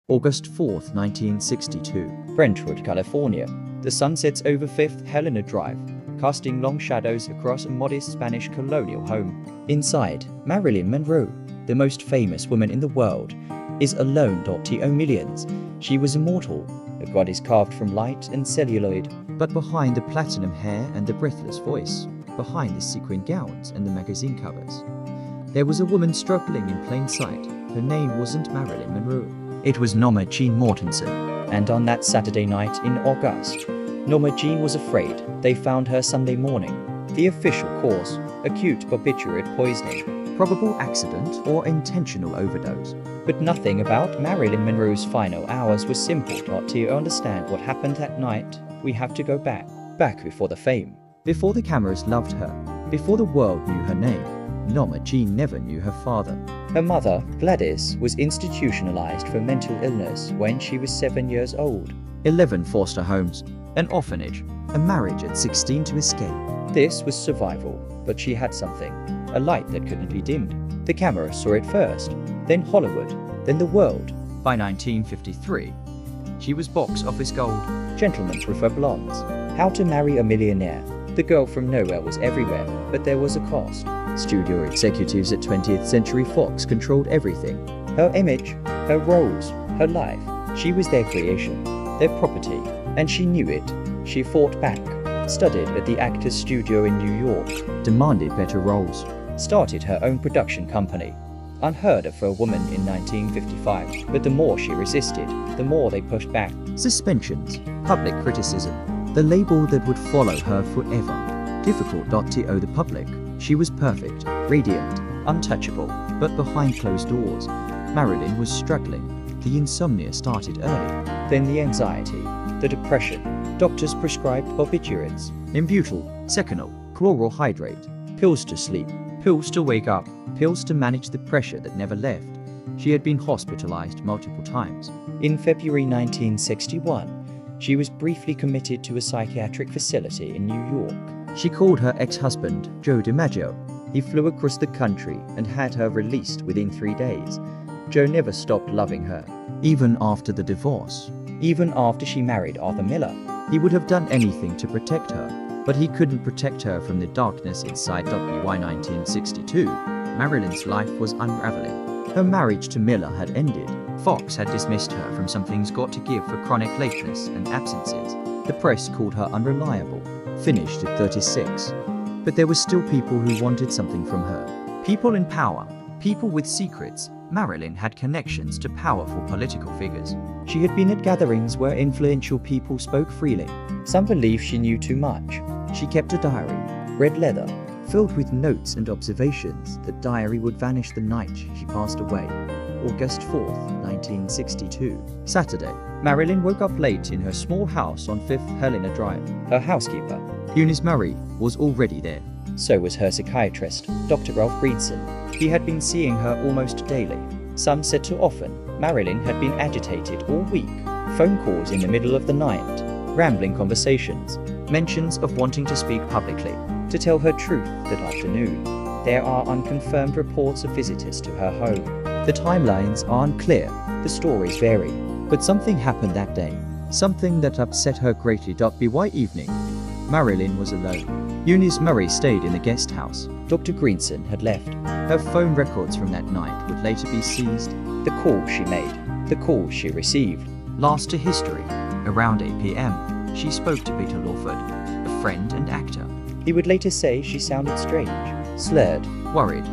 August 4th, 1962. Brentwood, California. The sun sets over 5th Helena Drive, casting long shadows across a modest Spanish colonial home. Inside, Marilyn Monroe, the most famous woman in the world, is alone. To millions. She was immortal, a goddess carved from light and celluloid. But behind the platinum hair and the breathless voice, behind the sequin gowns and the magazine covers, there was a woman struggling in plain sight. Her name wasn't Marilyn Monroe. It was Norma Jean Mortensen. And on that Saturday night in August, Norma Jean was afraid. They found her Sunday morning. The official cause, acute barbiturate poisoning. Probable accident or intentional overdose. But nothing about Marilyn Monroe's final hours was simple. To understand what happened that night, we have to go back before the fame. Before the cameras loved her, before the world knew her name, Norma Jean never knew her father. Her mother, Gladys, was institutionalized for mental illness when she was 7 years old. 11 foster homes, an orphanage, a marriage at 16 to escape. This was survival, but she had something, a light that couldn't be dimmed. The camera saw it first, then Hollywood, then the world. By 1953, she was box office gold. Gentlemen prefer blondes. How to Marry a Millionaire. The Girl from Nowhere was everywhere, but there was a cost. Studio executives at 20th Century Fox controlled everything. Her image, her roles, her life. She was their creation, their property, and she knew it. She fought back, studied at the Actors Studio in New York, demanded better roles, started her own production company. Unheard of for a woman in 1955, but the more she resisted, the more they pushed back. Suspensions, public criticism, the label that would follow her forever. Difficult. To the public, she was perfect, radiant, untouchable, but behind closed doors, Marilyn was struggling. The insomnia started early. Then the anxiety, the depression. Doctors prescribed barbiturates, Nembutal, Seconal, chloral hydrate, pills to sleep, pills to wake up, pills to manage the pressure that never left. She had been hospitalized multiple times. In February 1961, she was briefly committed to a psychiatric facility in New York. She called her ex-husband, Joe DiMaggio. He flew across the country and had her released within 3 days. Joe never stopped loving her. Even after the divorce. Even after she married Arthur Miller. He would have done anything to protect her, but he couldn't protect her from the darkness inside. By 1962, Marilyn's life was unraveling. Her marriage to Miller had ended. Fox had dismissed her from Something's Got to Give for chronic lateness and absences. The press called her unreliable, finished at 36. But there were still people who wanted something from her. People in power, people with secrets. Marilyn had connections to powerful political figures. She had been at gatherings where influential people spoke freely. Some believed she knew too much. She kept a diary, red leather, filled with notes and observations. The diary would vanish the night she passed away. August 4th, 1962. Saturday. Marilyn woke up late in her small house on 5th Helena Drive. Her housekeeper, Eunice Murray, was already there. So was her psychiatrist, Dr. Ralph Greenson. He had been seeing her almost daily. Some said too often. Marilyn had been agitated all week. Phone calls in the middle of the night, rambling conversations, mentions of wanting to speak publicly, to tell her truth that afternoon. There are unconfirmed reports of visitors to her home. The timelines are unclear, the stories vary. But something happened that day, something that upset her greatly. By evening, Marilyn was alone. Eunice Murray stayed in the guest house. Dr. Greenson had left. Her phone records from that night would later be seized. The calls she made, the calls she received. Last to history. Around 8 p.m., she spoke to Peter Lawford, a friend and actor. He would later say she sounded strange, slurred, worried.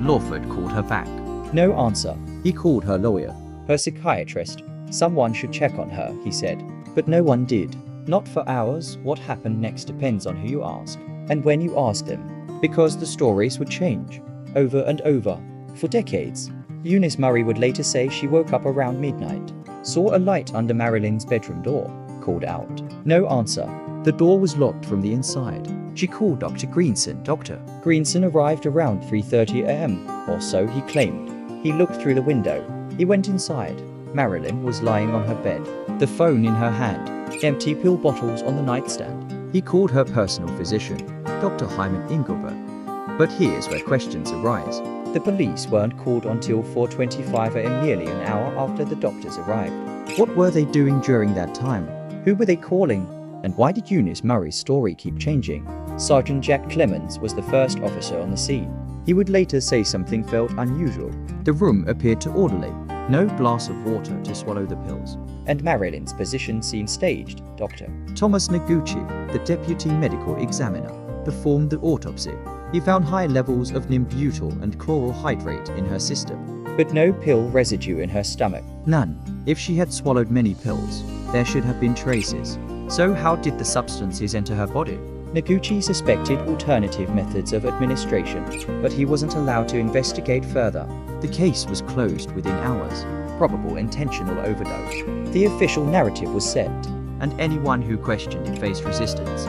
Lawford called her back. No answer. He called her lawyer, her psychiatrist. Someone should check on her, he said. But no one did. Not for hours. What happened next depends on who you ask, and when you ask them. Because the stories would change, over and over, for decades. Eunice Murray would later say she woke up around midnight, saw a light under Marilyn's bedroom door, called out. No answer. The door was locked from the inside. She called Dr. Greenson. Dr. Greenson arrived around 3:30 a.m. or so, he claimed. He looked through the window. He went inside. Marilyn was lying on her bed, the phone in her hand, empty pill bottles on the nightstand. He called her personal physician, Dr. Hyman Engelbert. But here's where questions arise. The police weren't called until 4:25 a.m., nearly an hour after the doctors arrived. What were they doing during that time? Who were they calling? And why did Eunice Murray's story keep changing? Sergeant Jack Clemens was the first officer on the scene. He would later say something felt unusual. The room appeared too orderly. No glass of water to swallow the pills. And Marilyn's position seemed staged, Dr. Thomas Noguchi, the deputy medical examiner, performed the autopsy. He found high levels of nimbutyl and chloral hydrate in her system, but no pill residue in her stomach. None. If she had swallowed many pills, there should have been traces. So how did the substances enter her body? Noguchi suspected alternative methods of administration, but he wasn't allowed to investigate further. The case was closed within hours. Probable intentional overdose. The official narrative was set, and anyone who questioned it faced resistance.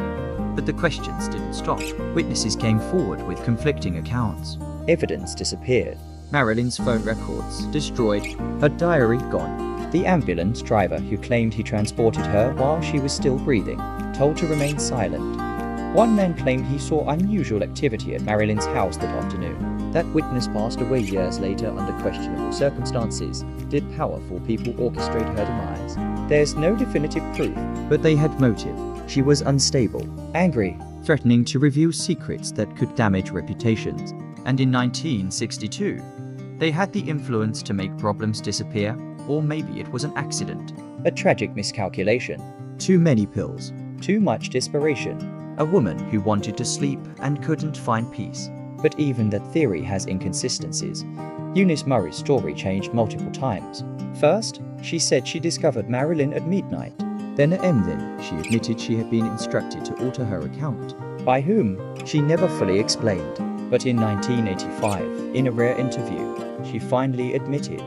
But the questions didn't stop. Witnesses came forward with conflicting accounts. Evidence disappeared. Marilyn's phone records destroyed, her diary gone. The ambulance driver who claimed he transported her while she was still breathing, told to remain silent. One man claimed he saw unusual activity at Marilyn's house that afternoon. That witness passed away years later under questionable circumstances. Did powerful people orchestrate her demise? There's no definitive proof. But they had motive. She was unstable, angry, threatening to reveal secrets that could damage reputations. And in 1962, they had the influence to make problems disappear, or maybe it was an accident. A tragic miscalculation. Too many pills. Too much desperation. A woman who wanted to sleep and couldn't find peace. But even that theory has inconsistencies. Eunice Murray's story changed multiple times. First, she said she discovered Marilyn at midnight. Then at then, she admitted she had been instructed to alter her account. By whom? She never fully explained. But in 1985, in a rare interview, she finally admitted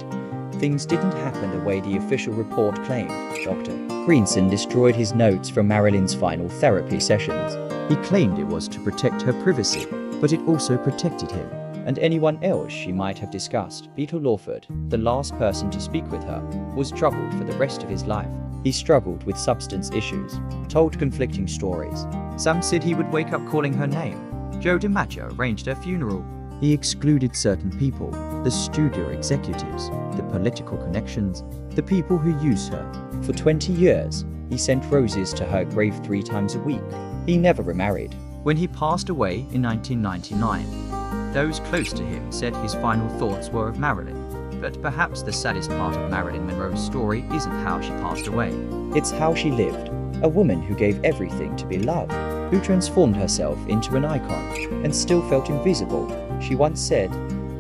things didn't happen the way the official report claimed. Dr. Greenson destroyed his notes from Marilyn's final therapy sessions. He claimed it was to protect her privacy, but it also protected him. And anyone else she might have discussed. Peter Lawford, the last person to speak with her, was troubled for the rest of his life. He struggled with substance issues, told conflicting stories. Some said he would wake up calling her name. Joe DiMaggio arranged her funeral. He excluded certain people, the studio executives, the political connections, the people who used her. For 20 years, he sent roses to her grave 3 times a week. He never remarried. When he passed away in 1999, those close to him said his final thoughts were of Marilyn. But perhaps the saddest part of Marilyn Monroe's story isn't how she passed away. It's how she lived. A woman who gave everything to be loved, who transformed herself into an icon, and still felt invisible. She once said,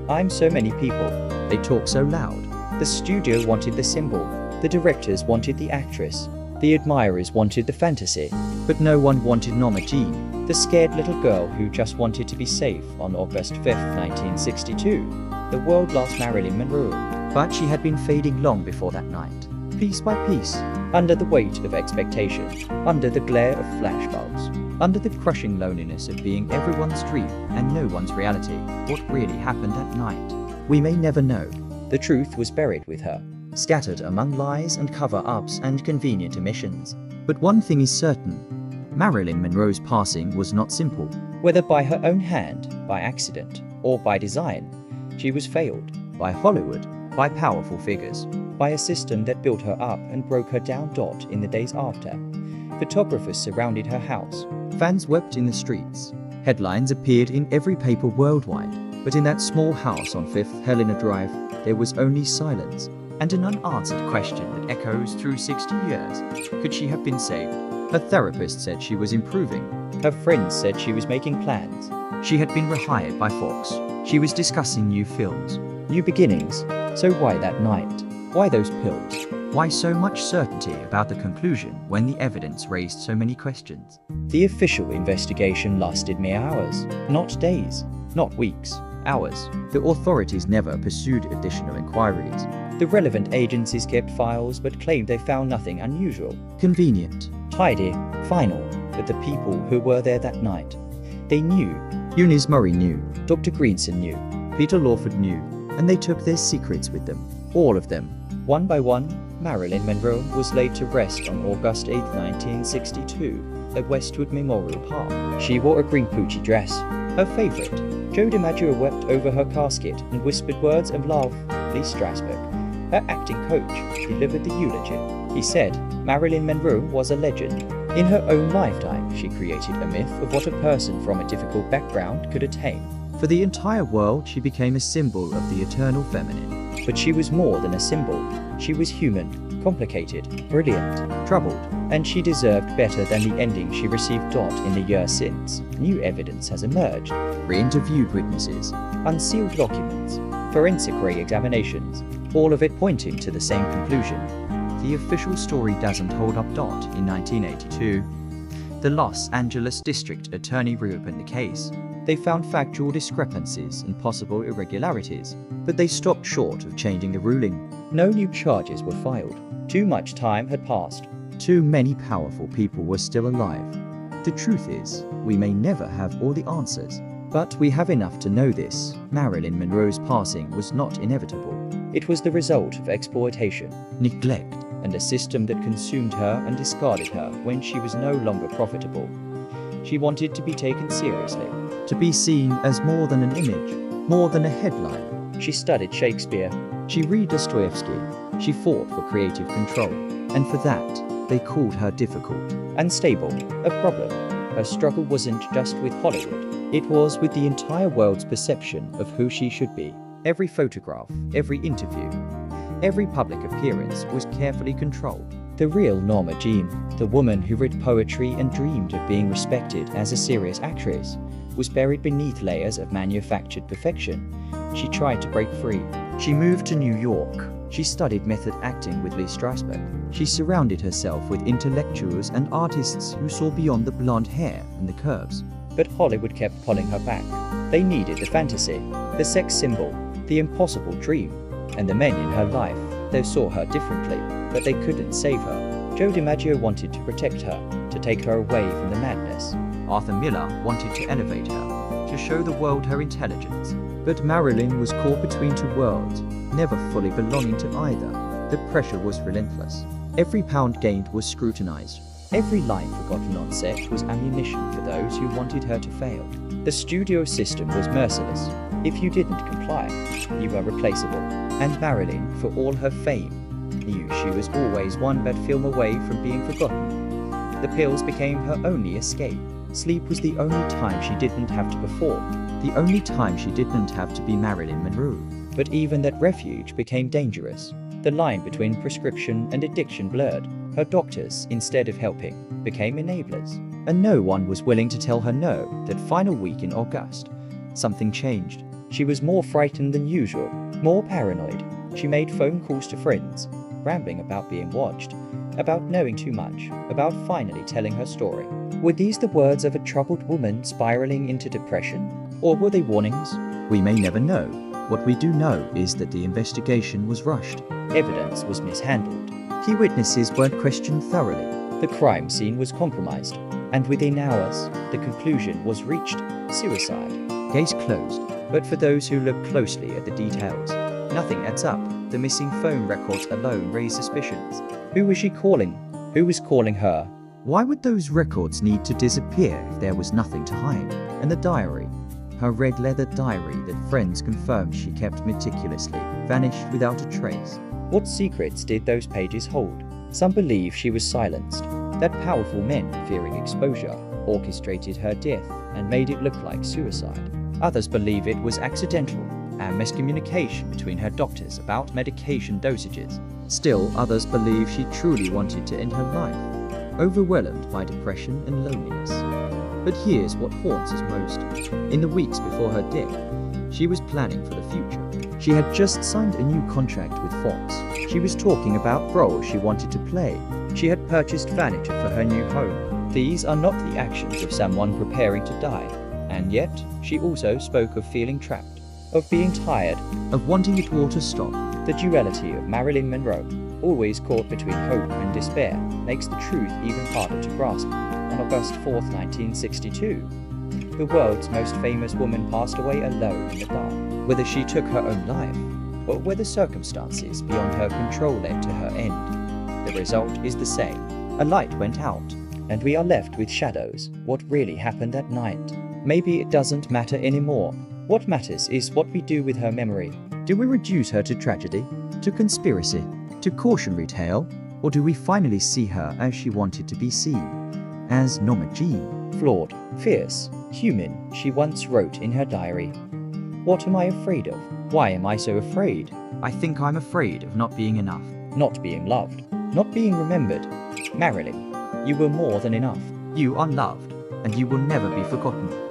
"I'm so many people. They talk so loud." The studio wanted the symbol. The directors wanted the actress. The admirers wanted the fantasy. But no one wanted Norma Jean, the scared little girl who just wanted to be safe. On August 5, 1962, the world lost Marilyn Monroe. But she had been fading long before that night, piece by piece, under the weight of expectation, under the glare of flashbulbs, under the crushing loneliness of being everyone's dream and no one's reality. What really happened that night? We may never know. The truth was buried with her, scattered among lies and cover-ups and convenient omissions. But one thing is certain. Marilyn Monroe's passing was not simple. Whether by her own hand, by accident, or by design, she was failed. By Hollywood, by powerful figures, by a system that built her up and broke her down. In the days after, photographers surrounded her house. Fans wept in the streets. Headlines appeared in every paper worldwide. But in that small house on 5th Helena Drive, there was only silence and an unanswered question that echoes through 60 years. Could she have been saved? Her therapist said she was improving. Her friends said she was making plans. She had been rehired by Fox. She was discussing new films. New beginnings. So why that night? Why those pills? Why so much certainty about the conclusion when the evidence raised so many questions? The official investigation lasted mere hours, not days, not weeks, hours. The authorities never pursued additional inquiries. The relevant agencies kept files but claimed they found nothing unusual. Convenient. Tidy. Final. But the people who were there that night, they knew. Eunice Murray knew. Dr. Greenson knew. Peter Lawford knew. And they took their secrets with them. All of them. One by one, Marilyn Monroe was laid to rest on August 8, 1962, at Westwood Memorial Park. She wore a green Pucci dress, Her favorite, Joe DiMaggio wept over her casket and whispered words of love. Lee Strasberg, her acting coach, delivered the eulogy. He said Marilyn Monroe was a legend. In her own lifetime, she created a myth of what a person from a difficult background could attain. For the entire world, she became a symbol of the eternal feminine. But she was more than a symbol. She was human, complicated, brilliant, troubled, and she deserved better than the ending she received. In the years since, new evidence has emerged. Re-interviewed witnesses, unsealed documents, forensic re-examinations, all of it pointing to the same conclusion. The official story doesn't hold up. In 1982, the Los Angeles District Attorney reopened the case. They found factual discrepancies and possible irregularities, but they stopped short of changing the ruling. No new charges were filed. Too much time had passed. Too many powerful people were still alive. The truth is, we may never have all the answers, but we have enough to know this: Marilyn Monroe's passing was not inevitable. It was the result of exploitation, neglect, and a system that consumed her and discarded her when she was no longer profitable. She wanted to be taken seriously, to be seen as more than an image, more than a headline. She studied Shakespeare. She read Dostoevsky. She fought for creative control, and for that, they called her difficult. Unstable, a problem. Her struggle wasn't just with Hollywood. It was with the entire world's perception of who she should be. Every photograph, every interview, every public appearance was carefully controlled. The real Norma Jean, the woman who read poetry and dreamed of being respected as a serious actress, was buried beneath layers of manufactured perfection. She tried to break free. She moved to New York. She studied method acting with Lee Strasberg. She surrounded herself with intellectuals and artists who saw beyond the blonde hair and the curves. But Hollywood kept pulling her back. They needed the fantasy, the sex symbol, the impossible dream. And the men in her life, they saw her differently, but they couldn't save her. Joe DiMaggio wanted to protect her, to take her away from the madness. Arthur Miller wanted to elevate her, to show the world her intelligence. But Marilyn was caught between two worlds, never fully belonging to either. The pressure was relentless. Every pound gained was scrutinized. Every line forgotten on set was ammunition for those who wanted her to fail. The studio system was merciless. If you didn't comply, you were replaceable. And Marilyn, for all her fame, knew she was always one bad film away from being forgotten. The pills became her only escape. Sleep was the only time she didn't have to perform, the only time she didn't have to be Marilyn Monroe. But even that refuge became dangerous. The line between prescription and addiction blurred. Her doctors, instead of helping, became enablers. And no one was willing to tell her no. That final week in August, something changed. She was more frightened than usual, more paranoid. She made phone calls to friends, rambling about being watched, about knowing too much, about finally telling her story. Were these the words of a troubled woman spiraling into depression? Or were they warnings? We may never know. What we do know is that the investigation was rushed. Evidence was mishandled. Key witnesses weren't questioned thoroughly. The crime scene was compromised. And within hours, the conclusion was reached: suicide. Case closed. But for those who look closely at the details, nothing adds up. The missing phone records alone raise suspicions. Who was she calling? Who was calling her? Why would those records need to disappear if there was nothing to hide? And the diary, her red leather diary that friends confirmed she kept meticulously, vanished without a trace. What secrets did those pages hold? Some believe she was silenced, that powerful men, fearing exposure, orchestrated her death and made it look like suicide. Others believe it was accidental, and miscommunication between her doctors about medication dosages. Still, others believe she truly wanted to end her life, overwhelmed by depression and loneliness. But here's what haunts us most. In the weeks before her death, she was planning for the future. She had just signed a new contract with Fox. She was talking about roles she wanted to play. She had purchased furniture for her new home. These are not the actions of someone preparing to die. And yet, she also spoke of feeling trapped, of being tired, of wanting it all to stop. The duality of Marilyn Monroe, always caught between hope and despair, makes the truth even harder to grasp. On August 4th, 1962, the world's most famous woman passed away alone in the dark. Whether she took her own life, or whether circumstances beyond her control led to her end, the result is the same. A light went out, and we are left with shadows. What really happened that night? Maybe it doesn't matter anymore. What matters is what we do with her memory. Do we reduce her to tragedy, to conspiracy, to cautionary tale, or do we finally see her as she wanted to be seen? As Norma Jean. Flawed, fierce, human, she once wrote in her diary. What am I afraid of? Why am I so afraid? I think I'm afraid of not being enough. Not being loved, not being remembered. Marilyn, you were more than enough. You are loved, and you will never be forgotten.